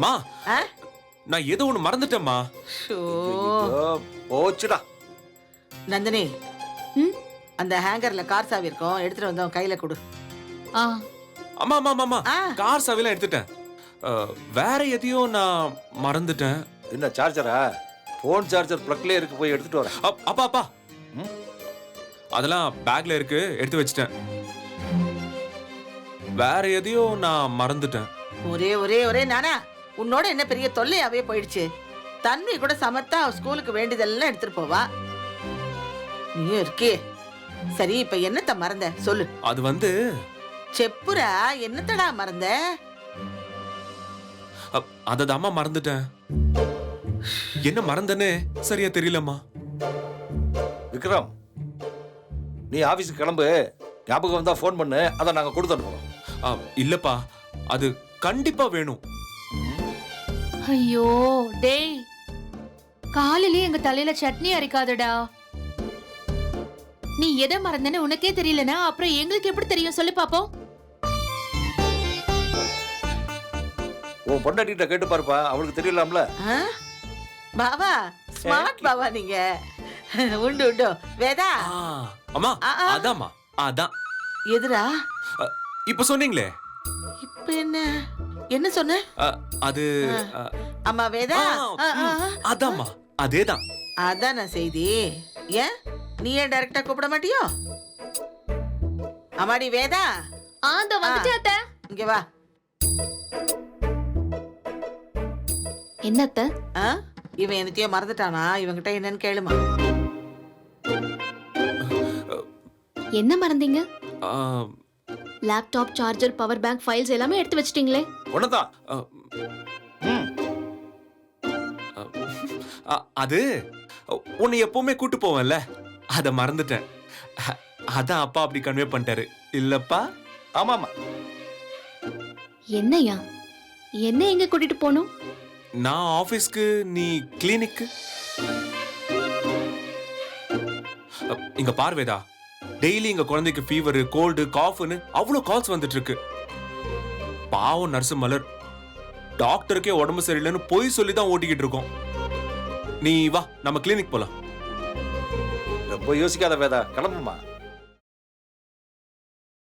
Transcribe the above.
மா ஆ? நான் ஏதோ ஒண்ணு மறந்துட்டேம்மா. ஷோ. போச்சுடா. நந்தினி, ம்? அந்த ஹேங்கர்ல கார் சாவி இருக்கும், எடுத்துட்டு வந்து அவன் கையில கொடு. ஆ அம்மா அம்மா அம்மா ஆ. கார் சாவிலாம் எடுத்துட்டேன். வேற எதையோ நான் மறந்துட்டேன். என்ன சார்ஜரா? போன் சார்ஜர் பிளக்லயே இருக்கு, போய் எடுத்துட்டு வரேன். அப்பா அப்பா ம்? அதெல்லாம் பேக்ல இருக்கு, எடுத்து வச்சிட்டேன். வேற எதையோ நான் மறந்துட்டேன். ஒரே ஒரே ஒரே நானா, உன்னோட என்ன பெரிய தொல்லையாவே போயிடுச்சு. தன்வி கூட சமத்தா அவ ஸ்கூலுக்கு வேண்டியதெல்லாம் எடுத்துட்டு போவா, நீயும் இருக்கே. சரி, இப்ப என்னத்த மறந்த சொல்லு. அது வந்து செப்புரா, என்னத்தடா மறந்த? அதது அம்மா மறந்துட்டேன். என்ன மறந்தனே சரியா தெரியலம்மா. விக்ரம், நீ ஆபீஸ்க்கு கிளம்பு. ஞாபகம் வந்தா போன் பண்ணு, அதை நாங்க கொடுத்து அனுப்புறோம். இல்லப்பா, அது கண்டிப்பா வேணும். ஐயோ டேய், காலையிலே எங்க தலையில சட்னி அரைக்காதடா. நீ எதை மறந்தன்னு உனக்கே தெரியலனா அப்புறம் எங்களுக்கு எப்படி தெரியும் சொல்லு பாப்போம். உன் பொண்டாட்டிட்ட கேட்டு பாருப்பா, அவளுக்கு தெரியலாம்ல. ஆ? பாவா, ஸ்மார்ட் பாவா நீங்க. உண்டு உண்டு. வேதா, அம்மா ஆ, ஆ. அதாம்மா, அதான் எதுடா இப்ப சொன்னீங்களே. இப்ப என்ன என்ன சொன்ன? அது அம்மா வேதா, அதாம்மா, அதேதான். அதான செய்தி. ஏன் நீ ஏன் டைரக்டா கூப்பிட மாட்டியோ? அம்மாடி வேதா, ஆந்த வந்துட்டே அத்தை. இங்க வா. என்னத்த? ஆ? இவன் என்னத்தையோ மறந்துட்டானா, இவன்கிட்ட என்னன்னு கேளுமா. என்ன மறந்தீங்க? ஆ, laptop, charger, power bank, files எல்லாமே எடுத்து வச்சிட்டீங்களே. ஒண்ணுதான். ஆ, ம். அது உன்னை எப்பவுமே கூட்டு போவேன்ல, அத மறந்துட்டேன். அதான் அப்பா அப்படி கன்வே பண்ணிட்டாரு இல்லப்பா. ஆமாமா. என்னையா? என்ன எங்க கூட்டிட்டு போணும்? நான் ஆபீஸ்க்கு, நீ கிளினிக்கு. இங்க பார்வேதா, டெய்லி இங்க குழந்தைக்கு ஃபீவர், கோல்டு, காஃப்னு அவ்வளவு கால்ஸ் வந்துட்டு இருக்கு. பாவம் நர்ஸ் மலர், டாக்டருக்கே உடம்பு சரியில்லைன்னு பொய் சொல்லி தான் ஓட்டிக்கிட்டு இருக்கோம். நீ வா, நம்ம கிளினிக் போலாம். ரொம்ப யோசிக்காத வேதா, கிளம்புமா.